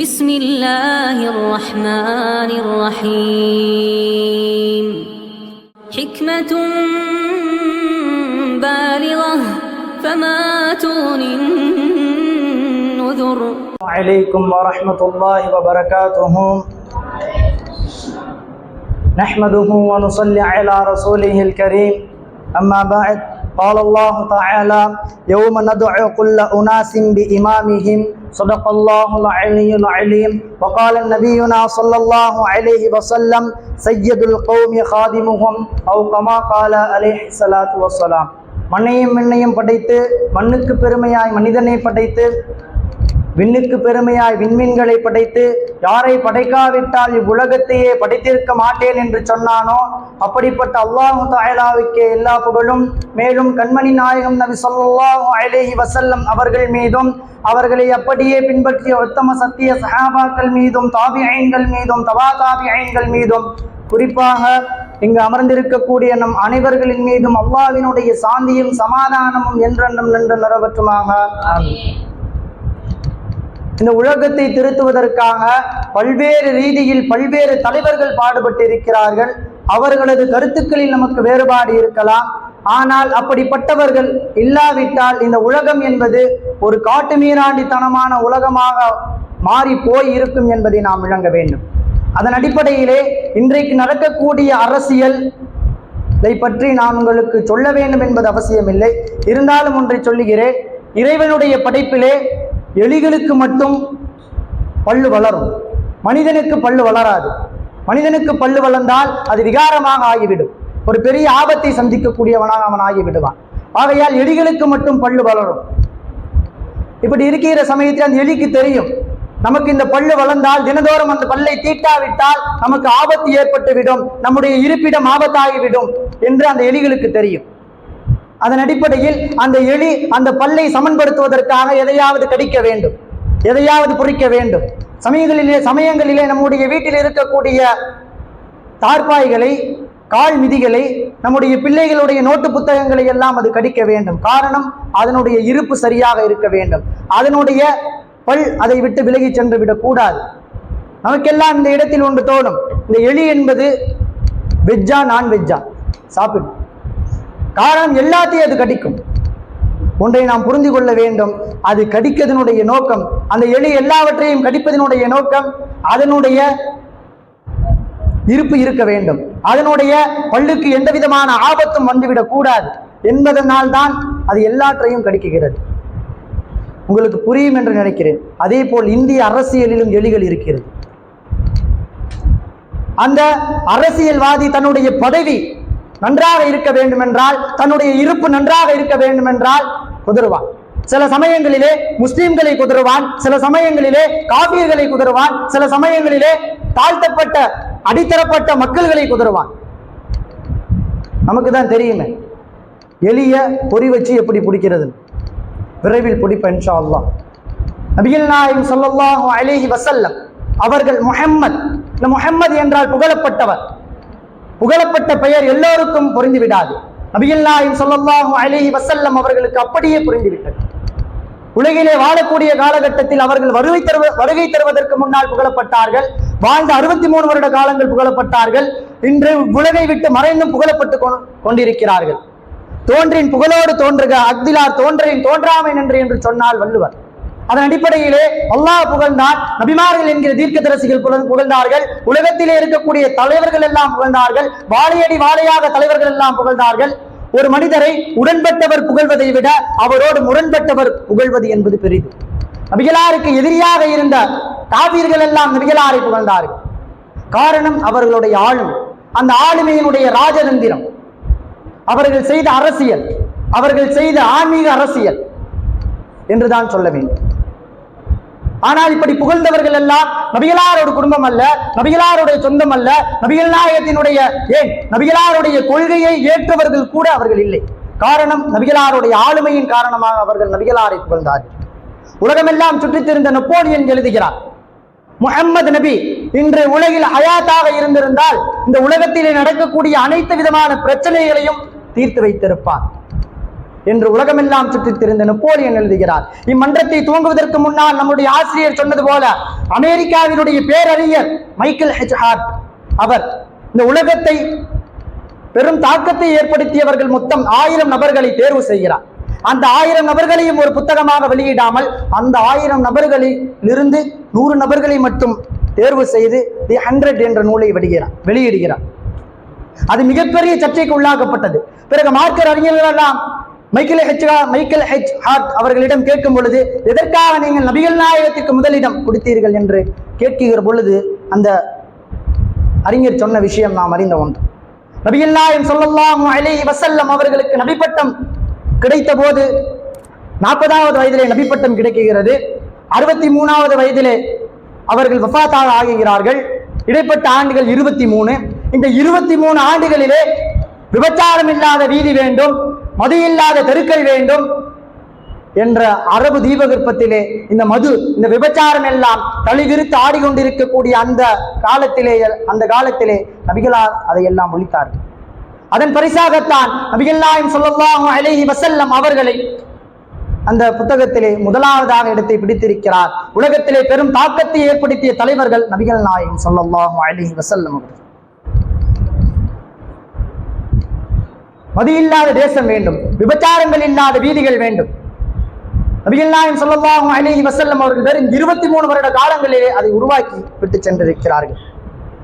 بسم الله الرحمن الرحيم حكمة بالغة فما تغني النذر. عليكم ورحمة الله وبركاته. نحمده ونصلي على رسوله الكريم. أما بعد، قال الله تعالى: يوم ندعو كل أناس بإمامهم. صدق الله العلي العليم. وقال نبينا صلى الله عليه وسلم: سيد القوم خادمهم، أو كما قال عليه الصلاة والسلام. மண்ணையும் விண்ணையும் படைத்து மண்ணுக்கு பெருமையாய் மனிதனை படைத்து விண்ணுக்கு பெருமையாய் விண்மீன்களை படைத்து யாரை படைக்காவிட்டால் இவ்வுலகத்தையே படைத்திருக்க மாட்டேன் என்று சொன்னானோ அப்படிப்பட்ட அல்லாஹ் தஆலாவுக்கே எல்லா புகழும். மேலும் கண்மணி நாயகம் நபி ஸல்லல்லாஹு அலைஹி வஸல்லம் அவர்கள் மீதும் அவர்களை அப்படியே பின்பற்றிய உத்தம சத்திய சஹாபாக்கள் மீதும் தாபிஈன்கள் மீதும் தபா தாபிஈன்கள் மீதும் குறிப்பாக இங்கு அமர்ந்திருக்கக்கூடிய நம் அனைவர்களின் மீதும் அல்லாஹ்வினுடைய சாந்தியும் சமாதானமும் என்றென்றும் நின்று நிறவற்றுமாக. இந்த உலகத்தை திருத்துவதற்காக பல்வேறு ரீதியில் பல்வேறு தலைவர்கள் பாடுபட்டு இருக்கிறார்கள். அவர்களது கருத்துக்களில் நமக்கு வேறுபாடு இருக்கலாம். ஆனால் அப்படிப்பட்டவர்கள் இல்லாவிட்டால் இந்த உலகம் என்பது ஒரு காட்டு மீராண்டித்தனமான உலகமாக மாறி போய் இருக்கும் என்பதை நாம் விளங்க வேண்டும். அதன் அடிப்படையிலே இன்றைக்கு நடக்கக்கூடிய அரசியலை பற்றி நான் உங்களுக்கு சொல்ல வேண்டும் என்பது அவசியமில்லை. இருந்தாலும் ஒன்றை சொல்லுகிறேன். இறைவனுடைய படைப்பிலே எலிகளுக்கு மட்டும் பல்லு வளரும், மனிதனுக்கு பல்லு வளராது. மனிதனுக்கு பல்லு வளர்ந்தால் அது விகாரமாக ஆகிவிடும், ஒரு பெரிய ஆபத்தை சந்திக்கக்கூடியவனாக அவன் ஆகிவிடுவான். ஆகையால் எலிகளுக்கு மட்டும் பல்லு வளரும். இப்படி இருக்கிற சமயத்தில் அந்த எலிக்கு தெரியும், நமக்கு இந்த பல்லு வளர்ந்தால் தினதோறும் அந்த பல்லை தீட்டாவிட்டால் நமக்கு ஆபத்து ஏற்பட்டுவிடும், நம்முடைய இருப்பிடம் ஆபத்தாகிவிடும் என்று அந்த எலிகளுக்கு தெரியும். அதன் அடிப்படையில் அந்த எலி அந்த பல்லை சமன்படுத்துவதற்காக எதையாவது கடிக்க வேண்டும், எதையாவது பொறிக்க வேண்டும். சமயங்களிலே நம்முடைய வீட்டில் இருக்கக்கூடிய தார்பாய்களை, கால் மிதிகளை, நம்முடைய பிள்ளைகளுடைய நோட்டு புத்தகங்களை எல்லாம் அது கடிக்க வேண்டும். காரணம், அதனுடைய இருப்பு சரியாக இருக்க வேண்டும். அதனுடைய பல் அதை விட்டு விலகி சென்று விடக்கூடாது. நமக்கெல்லாம் இந்த இடத்தில் ஒன்று தோணும், இந்த எலி என்பது வெஜ்ஜா நான் வெஜ்ஜா சாப்பிடும். காரணம், எல்லாத்தையும் அது கடிக்கும். ஒன்றை நாம் புரிந்து கொள்ள வேண்டும், அது கடிப்பதனுடைய நோக்கம், அந்த எலி எல்லாவற்றையும் கடிப்பதனுடைய நோக்கம் அதனுடைய இருப்பு இருக்க வேண்டும், அதனுடைய பல்லுக்கு எந்த விதமான ஆபத்தும் வந்துவிடக் கூடாது என்பதனால் தான் அது எல்லாற்றையும் கடிக்குகிறது. உங்களுக்கு புரியும் என்று நினைக்கிறேன். அதே போல் இந்திய அரசியலிலும் எலிகள் இருக்கிறது. அந்த அரசியல்வாதி தன்னுடைய பதவி நன்றாக இருக்க வேண்டும் என்றால், தன்னுடைய இருப்பு நன்றாக இருக்க வேண்டும் என்றால் குதறுவான். சில சமயங்களிலே முஸ்லிம்களை குதறுவான், சில சமயங்களிலே காபியர்களை குதறுவான், சில சமயங்களிலே தாழ்த்தப்பட்ட அடித்தரப்பட்ட மக்கள்களை குதறுவான். நமக்கு தான் தெரியுமே எலிய பொறி வச்சு எப்படி பிடிக்கிறது. விரைவில் பிடிப்பேன் இன்ஷா அல்லாஹ். நபிகள் நாயகம் ஸல்லல்லாஹு அலைஹி வஸல்லம் அவர்கள் முஹம்மத், இந்த முஹம்மது என்றால் புகழப்பட்டவர், புகழப்பட்ட பெயர் எல்லோருக்கும் புரிந்து விடாது. நபிகள் நாயகம் ஸல்லல்லாஹு அலைஹி வஸல்லம் அவர்களுக்கு அப்படியே புரிந்துவிட்டது. உலகிலே வாழக்கூடிய காலகட்டத்தில் அவர்கள் வருகை தருவதற்கு முன்னால் புகழப்பட்டார்கள். வாழ்ந்த 63 வருட காலங்கள் புகழப்பட்டார்கள். இன்று உலகை விட்டு மறைந்தும் புகழப்பட்டு கொண்டிருக்கிறார்கள். தோன்றின் புகழோடு தோன்றுக, அக்திலார் தோன்றின் தோன்றாமை நன்று என்று சொன்னால் வள்ளுவர். அதன் அடிப்படையிலே அல்லாஹ் புகழ்ந்தான், நபிமார்கள் என்கிற தீர்க்கதரிசிகள் புகழ்ந்தார்கள், உலகத்திலே இருக்கக்கூடிய தலைவர்கள் எல்லாம் புகழ்ந்தார்கள், வாழையடி வாழையாக தலைவர்கள் எல்லாம் புகழ்ந்தார்கள். ஒரு மனிதரை உடன்பட்டவர் புகழ்வதை விட அவரோடு முரண்பட்டவர் புகழ்வது என்பது பெரிது. நபிகளாருக்கு எதிரியாக இருந்த காபிர்கள் எல்லாம் நபிகளாரை புகழ்ந்தார்கள். காரணம், அவர்களுடைய ஆளுமை, அந்த ஆளுமையினுடைய ராஜதந்திரம், அவர்கள் செய்த அரசியல், அவர்கள் செய்த ஆன்மீக அரசியல் என்றுதான் சொல்ல வேண்டும். ஆனால் இப்படி புகழ்ந்தவர்கள் எல்லாம் நபிகளாரோட குடும்பம் அல்ல, நபிகளாருடைய சொந்தம் அல்ல, நபிகள் நாயகத்தினுடைய நபிகளாருடைய கொள்கையை ஏற்றவர்கள் கூட அவர்கள் இல்லை. காரணம், நபிகளாருடைய ஆளுமையின் காரணமாக அவர்கள் நபிகளாரை புகழ்ந்தார்கள். உலகமெல்லாம் சுற்றித் திரிந்த நெப்போலியன் எழுதுகிறார், முஹம்மது நபி இன்று உலகில் ஹயாத்தாக இருந்திருந்தால் இந்த உலகத்திலே நடக்கக்கூடிய அனைத்து விதமான பிரச்சனைகளையும் தீர்த்து வைத்திருப்பார். என்று உலகமெல்லாம் சுற்றித் திரிந்த நெப்போலியன் எழுதுகிறார். இம்மன்றத்தை துவங்குவதற்கு முன்னால் நம்முடைய ஆசிரியர் சொன்னது போல அமெரிக்காவினுடைய பேரறிஞர் மைக்கேல் ஹெச் ஹார்ட் அவர் இந்த உலகத்தை பெரும் தாக்கத்தை ஏற்படுத்தியவர்கள் மொத்தம் 1000 நபர்களை தேர்வு செய்கிறார். அந்த 1000 நபர்களையும் ஒரு புத்தகமாக வெளியிடாமல் அந்த 1000 நபர்களில் இருந்து 100 நபர்களை மட்டும் தேர்வு செய்து தி 100 என்ற நூலை வெளியிடுகிறார். அது மிகப்பெரிய சர்ச்சைக்கு உள்ளாக்கப்பட்டது. பிறகு மார்க்கர் அறிஞர்கள் எல்லாம் மைக்கேல் ஹெச் ஹார்ட் அவர்களிடம் கேட்கும் பொழுது, எதற்காக நீங்கள் நபிகள் நாயகத்திற்கு முதலிடம் கொடுத்தீர்கள் என்று கேட்கிற பொழுது அந்த அறிஞர் சொன்ன விஷயம் நாம் அறிந்த ஒன்று. நபிகள் நாயகம் ஸல்லல்லாஹு அலைஹி வஸல்லம் அவர்களுக்கு நபிப்பட்டம் கிடைத்த போது 40வது வயதிலே நபிப்பட்டம் கிடைக்கிறது. 63வது வயதிலே அவர்கள் வஃபாத்தாக ஆகிறார்கள். இடைப்பட்ட ஆண்டுகள் 23. இந்த 23 ஆண்டுகளிலே விபச்சாரம் இல்லாத வீதி வேண்டும், மது இல்லாத தெருக்கள் வேண்டும் என்ற அரபு தீபகற்பத்திலே இந்த விபச்சாரம் எல்லாம் தளிவிரித்து ஆடிக்கொண்டிருக்கக்கூடிய அந்த காலத்திலே நபிகளார் அதையெல்லாம் ஒழித்தார்கள். அதன் பரிசாகத்தான் நபிகள் நாயகம் ஸல்லல்லாஹு அலைஹி வஸல்லம் அவர்களை அந்த புத்தகத்திலே முதலாவதாக இடத்தை பிடித்திருக்கிறார். உலகத்திலே பெரும் தாக்கத்தை ஏற்படுத்திய தலைவர்கள் நபிகள் நாயகம் ஸல்லல்லாஹு அலைஹி வஸல்லம் அவர்கள். மது இல்லாத தேசம் வேண்டும், விபச்சாரங்கள் இல்லாத வீதிகள் வேண்டும். நபிகள் நாயகம் ஸல்லல்லாஹு அலைஹி வஸல்லம் அவர்கள் வெறும் 23 வருட காலங்களிலே அதை உருவாக்கி விட்டு சென்றிருக்கிறார்கள்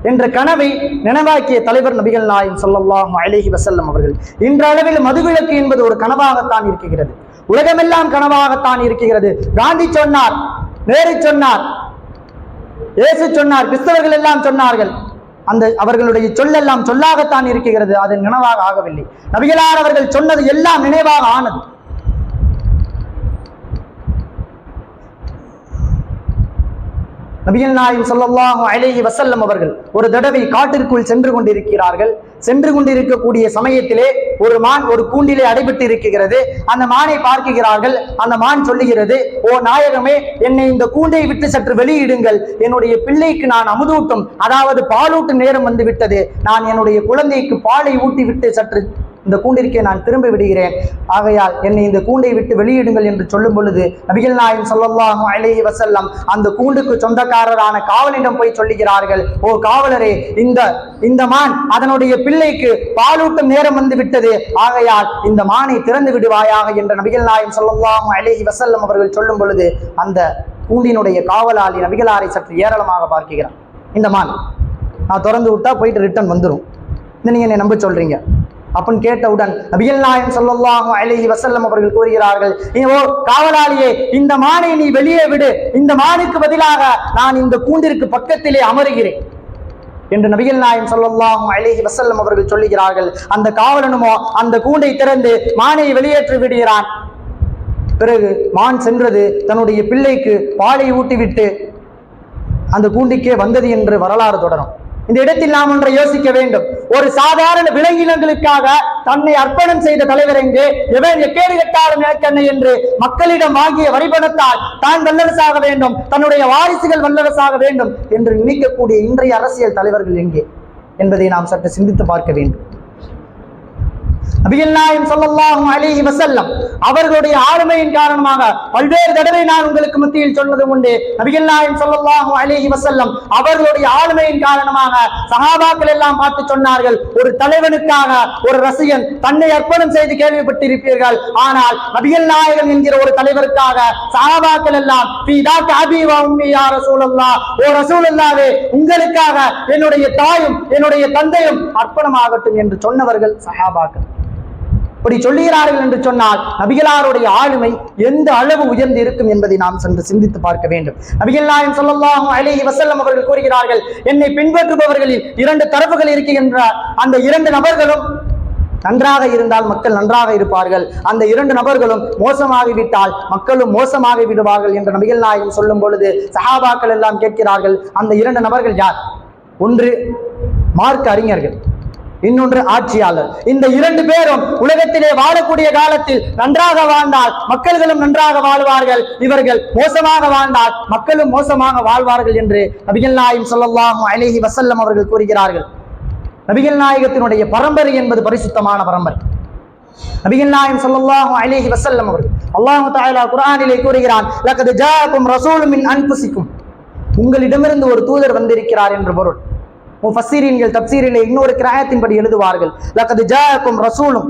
என்ற கனவை நினைவாக்கிய தலைவர் நபிகள் நாயகம் ஸல்லல்லாஹு அலைஹி வஸல்லம் அவர்கள். இன்றளவில் மதுவிலக்கு என்பது ஒரு கனவாகத்தான் இருக்கிறது, உலகமெல்லாம் கனவாகத்தான் இருக்கிறது. காந்தி சொன்னார், நேரு சொன்னார், இயேசு சொன்னார், கிறிஸ்தவர்கள் எல்லாம் சொன்னார்கள். அந்த அவர்களுடைய சொல்லெல்லாம் சொல்லாகத்தான் இருக்கிறது, அது நினைவாக ஆகவில்லை. நபிகளார் அவர்கள் சொன்னது எல்லாம் நினைவாக ஆனது. நபிகள் நாயகம் ஸல்லல்லாஹு அலைஹி வஸல்லம் அவர்கள் ஒரு தடவை காட்டிற்குள் சென்று கொண்டிருக்கக்கூடிய சமயத்திலே ஒரு மான் ஒரு கூண்டிலே அடைபட்டு இருக்கிறது. அந்த மானை பார்க்கிறார்கள். அந்த மான் சொல்லுகிறது, ஓ நாயகமே, என்னை இந்த கூண்டை விட்டு சற்று வெளியிடுங்கள். என்னுடைய பிள்ளைக்கு நான் அமுதூட்டும், அதாவது பாலூட்டும் நேரம் வந்து விட்டது. நான் என்னுடைய குழந்தைக்கு பாலை ஊட்டி விட்டு சற்று இந்த கூண்டிற்கே நான் திரும்பி விடுகிறேன். ஆகையால் என்னை இந்த கூண்டை விட்டு வெளியிடுங்கள் என்று சொல்லும் பொழுது நபிகள் நாயகம் ஸல்லல்லாஹு அலைஹி வஸல்லம் அந்த கூண்டுக்கு சொந்தக்காரரான காவலனிடம் போய் சொல்லுகிறார்கள், ஓ காவலரே, இந்த மான் அதனுடைய பிள்ளைக்கு பாலூட்டும் நேரம் வந்து விட்டது. ஆகையால் இந்த மானை திறந்து விடுவாயாக என்று நபிகள் நாயகம் ஸல்லல்லாஹு அலைஹி வஸல்லம் அவர்கள் சொல்லும் பொழுது அந்த கூண்டினுடைய காவலாளி நபிகளாரை சற்று ஏராளமாக பார்க்கிறார். இந்த மான் நான் திறந்து விட்டா போயிட்டு ரிட்டர்ன் வந்துடும், நீங்க என்னை நம்ப சொல்றீங்க அப்படின்னு கேட்டவுடன் நபிகள் நாயகம் ஸல்லல்லாஹு அலைஹி வஸல்லம் அவர்கள் கூறுகிறார்கள், ஓ காவலாளியே, இந்த மானை நீ வெளியே விடு, இந்த மானுக்கு பதிலாக நான் இந்த கூண்டிற்கு பக்கத்திலே அமருகிறேன் என்று நபிகள் நாயகம் ஸல்லல்லாஹு அலைஹி வஸல்லம் அவர்கள் சொல்லுகிறார்கள். அந்த காவலனுமோ அந்த கூண்டை திறந்து மானை வெளியேற்றி விடுகிறான். பிறகு மான் சென்றது தன்னுடைய பிள்ளைக்கு பாலை ஊட்டிவிட்டு அந்த கூண்டிற்கே வந்தது என்று வரலாறு தொடரும். இந்த இடத்தில் நாம் ஒன்றை யோசிக்க வேண்டும். ஒரு சாதாரண விலங்கினங்களுக்காக தன்னை அர்ப்பணம் செய்த தலைவர் எங்கே? எவன் எக்கேடு கட்டாலும் எனக்கென்ன என்று மக்களிடம் வாங்கிய வரிபணத்தால் தான் வல்லரசாக வேண்டும், தன்னுடைய வாரிசுகள் வல்லரசாக வேண்டும் என்று நினைக்கக்கூடிய இன்றைய அரசியல் தலைவர்கள் எங்கே என்பதை நாம் சற்று சிந்தித்து பார்க்க வேண்டும். நபிகள் நாயகம் ஸல்லல்லாஹு அலைஹி வஸல்லம் அவர்களுடைய ஆளுமையின் காரணமாக பல்வேறு தடவை நான் உங்களுக்கு மத்தியில் சொல்வது உண்டு. நபிகள் நாயகம் ஸல்லல்லாஹு அலைஹி வஸல்லம் அவர்களுடைய ஆளுமையின் காரணமாக சஹாபாக்கள் எல்லாம் பார்த்து சொன்னார்கள், ஒரு தலைவனுக்காக ஒரு ரசிகன் தன்னை அர்ப்பணம் செய்து கேள்விப்பட்டிருப்பீர்கள். ஆனால் நபிகள் நாயகம் என்கிற ஒரு தலைவருக்காக சஹாபாக்கள் எல்லாம் ஃபீதாக அபீ வ உம்மி யா ரசூலல்லாஹ், ஓ ரசூலுல்லாஹ்வே, உங்களுக்காக என்னுடைய தாயும் என்னுடைய தந்தையும் அர்ப்பணமாகட்டும் என்று சொன்னவர்கள் சஹாபாக்கள். இப்படி சொல்லுகிறார்கள் என்று சொன்னால் நபிகளாருடைய ஆளுமை எந்த அளவு உயர்ந்து இருக்கும் என்பதை நாம் சென்று சிந்தித்து பார்க்க வேண்டும். நபிகள் நாயகம் ஸல்லல்லாஹு அலைஹி வஸல்லம் அவர்கள் கூறுகிறார்கள், என்னை பின்பற்றுபவர்களில் 2 தரப்புகள் இருக்கின்ற அந்த 2 நபர்களும் நன்றாக இருந்தால் மக்கள் நன்றாக இருப்பார்கள், அந்த 2 நபர்களும் மோசமாகிவிட்டால் மக்களும் மோசமாகி விடுவார்கள் என்று நபிகள் நாயகம் சொல்லும் பொழுது சஹாபாக்கள் எல்லாம் கேட்கிறார்கள், அந்த 2 நபர்கள் யார்? ஒன்று மார்க்க அறிஞர்கள், இன்னொன்று ஆட்சியாளர். இந்த 2 பேரும் உலகத்திலே வாழக்கூடிய காலத்தில் நன்றாக வாழ்ந்தால் மக்கள்களும் நன்றாக வாழ்வார்கள், இவர்கள் மோசமாக வாழ்ந்தால் மக்களும் மோசமாக வாழ்வார்கள் என்று நபிகள் நாயகம் ஸல்லல்லாஹு அலைஹி வஸல்லம் அவர்கள் கூறுகிறார்கள். நபிகள் நாயகத்தினுடைய பரம்பரை என்பது பரிசுத்தமான பரம்பரை. நபிகள் நாயகம் ஸல்லல்லாஹு அலைஹி வஸல்லம் அவர்கள் அல்லாஹ் தஆலா குர்ஆனிலே கூறுகிறான், லகத் ஜாஅக்கும் ரசூலும் மின் அன்ஃபுசிக்கும், உங்களிடமிருந்து ஒரு தூதர் வந்திருக்கிறார் என்று பொருள். முஃபஸ்ஸிரீன்கள் தப்சீரிலே இன்னொரு கிராயத்தின்படி எழுதுவார்கள், லகத் ஜாஅக்கும் ரசூலும்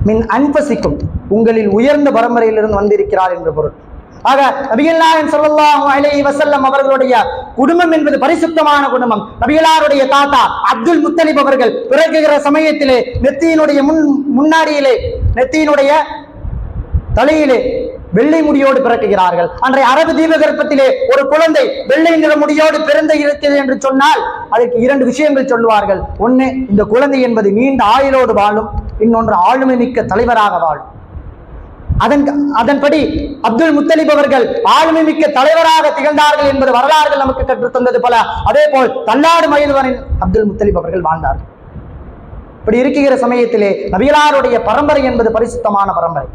மின் அன்ஃபுசிக்கும், உங்களில் உயர்ந்த பரம்பரையிலிருந்து வந்திருக்கிறார் என்று பொருள். ஆக நபிகள் நாயகம் ஸல்லல்லாஹு அலைஹி வஸல்லம் அவர்களுடைய குடும்பம் என்பது பரிசுத்தமான குடும்பம். நபிகளாருடைய தாத்தா அப்துல் முத்தலிப் அவர்கள் பிறக்குகிற சமயத்திலே நெத்தியினுடைய முன்னாடியிலே நெத்தியினுடைய தலையிலே வெள்ளை முடியோடு பிறக்குகிறார்கள். அன்றைய அரபு தீபகற்பத்திலே ஒரு குழந்தை வெள்ளை நிற முடியோடு பிறந்து இருக்கிறது என்று சொன்னால் அதற்கு இரண்டு விஷயங்கள் சொல்லுவார்கள். ஒன்று, இந்த குழந்தை என்பது நீண்ட ஆயுளோடு வாழும், இன்னொன்று ஆளுமை மிக்க தலைவராக வாழும். அதன்படி அப்துல் முத்தலிப் அவர்கள் ஆளுமை மிக்க தலைவராக திகழ்ந்தார்கள் என்பது வரலாறுகள் நமக்கு கற்றுத்தந்தது போல, அதே போல் தள்ளாடு வயதுவரில் அப்துல் முத்தலிப் அவர்கள் வாழ்ந்தார்கள். இப்படி இருக்கிற சமயத்திலே நபிகளாருடைய பரம்பரை என்பது பரிசுத்தமான பரம்பரை.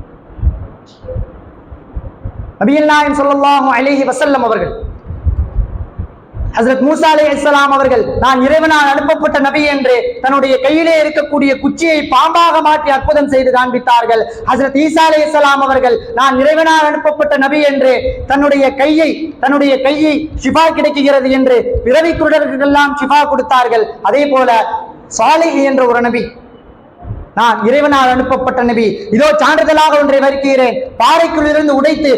நபிகள் நாயகம் ஸல்லல்லாஹு அலைஹி வஸல்லம் அவர்கள் ஹஜ்ரத் மூசா அலைஹிஸ்ஸலாம் அவர்கள் நான் இறைவனால் அனுப்பப்பட்ட நபி என்று தன்னுடைய கையிலே இருக்கக்கூடிய குச்சியை பாம்பாக மாற்றி அற்புதம் செய்து காண்பித்தார்கள். ஹஜ்ரத் ஈசா அலைஹிஸ்ஸலாம் அவர்கள் நான் இறைவனால் அனுப்பப்பட்ட நபி என்று தன்னுடைய கையை ஷிஃபா கிடைக்கிறது என்று பிறவி குருடர்களுக்கெல்லாம் ஷிஃபா கொடுத்தார்கள். அதே போல சாலிஹ் என்ற ஒரு நபி, நான் இறைவனால் அனுப்பப்பட்ட நபி, இதோ சான்றிதழாக ஒன்றை வருகிறேன், பாறைக்குள் இருந்து உடைத்து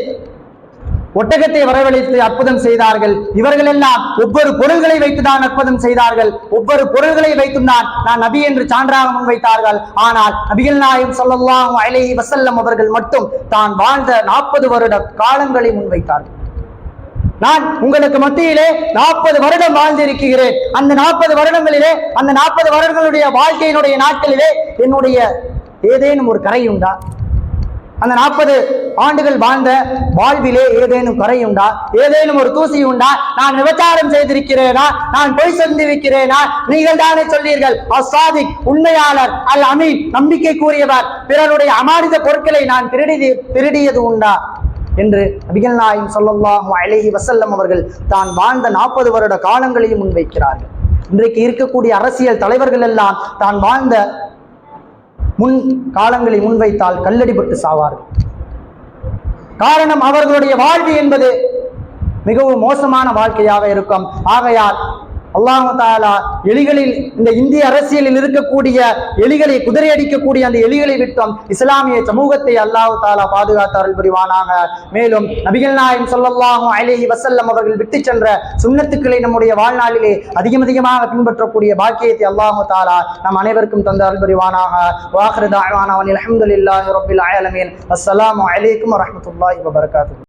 ஒட்டகத்தை வரவழைத்து அற்புதம் செய்தார்கள். இவர்கள் எல்லாம் ஒவ்வொரு பொருள்களை வைத்துதான் அற்புதம் செய்தார்கள். ஒவ்வொரு பொருள்களை வைத்துதான் நான் நபி என்று சான்றாக முன்வைத்தார்கள். ஆனால் நபிகள் நாயகம் ஸல்லல்லாஹு அலைஹி வஸல்லம் அவர்கள் மட்டும் தான் வாழ்ந்த 40 வருட காலங்களை முன்வைத்தார்கள். நான் உங்களுக்கு மத்தியிலே 40 வருடம் வாழ்ந்திருக்கிறேன். அந்த 40 வருடங்களிலே, அந்த 40 வருடங்களுடைய வாழ்க்கையினுடைய நாட்களிலே என்னுடைய ஏதேனும் ஒரு கரை உண்டா? அந்த 40 ஆண்டுகள் வாழ்ந்த வாழ்விலே ஏதேனும் கரை உண்டா? ஏதேனும் ஒரு தூசி உண்டா? நான் விபச்சாரம் செய்திருக்கிறேனா? நான் பொய் சொல்லியிருக்கிறேனா? நீங்கள் தானே சொல்லீர்கள், அஸ்ஸாதிக் உண்மையாளர், அல் அமீன் நம்பிக்கை கூறியவர், பிறருடைய அமானித பொருட்களை நான் திருடியது உண்டா என்று நபிகள் நாயகம் ஸல்லல்லாஹு அலைஹி வஸல்லம் அவர்கள் தான் வாழ்ந்த 40 வருட காலங்களையும் முன்வைக்கிறார்கள். இன்றைக்கு இருக்கக்கூடிய அரசியல் தலைவர்கள் எல்லாம் தான் வாழ்ந்த முன் காலங்களை முன்வைத்தால் கல்லடிபட்டு சாவார்கள். காரணம், அவர்களுடைய வாழ்வு என்பது மிகவும் மோசமான வாழ்க்கையாக இருக்கும். ஆகையால் அல்லாஹ் தஆலா எலிகளில், இந்த இந்திய அரசியலில் இருக்கக்கூடிய எலிகளை, குதிரை அடிக்கக்கூடிய அந்த எலிகளை விட்டும் இஸ்லாமிய சமூகத்தை அல்லாஹ் தஆலா பாதுகாத்து அருள் புரிவானாக. மேலும் நபிகள் நாயகம் ஸல்லல்லாஹு அலைஹி வஸல்லம் அவர்கள் விட்டு சென்ற சுன்னத்துக்களை நம்முடைய வாழ்நாளிலே அதிகமாக பின்பற்றக்கூடிய பாக்கியத்தை அல்லாஹ் தஆலா நம் அனைவருக்கும் தந்து அருள் புரிவானாக. வாஹிரு தஅவானா அல்ஹம்துலில்லாஹி ரப்பில் ஆலமீன். அஸ்ஸலாமு அலைக்கும் வரஹ்மத்துல்லாஹி வபரகாத்துஹு.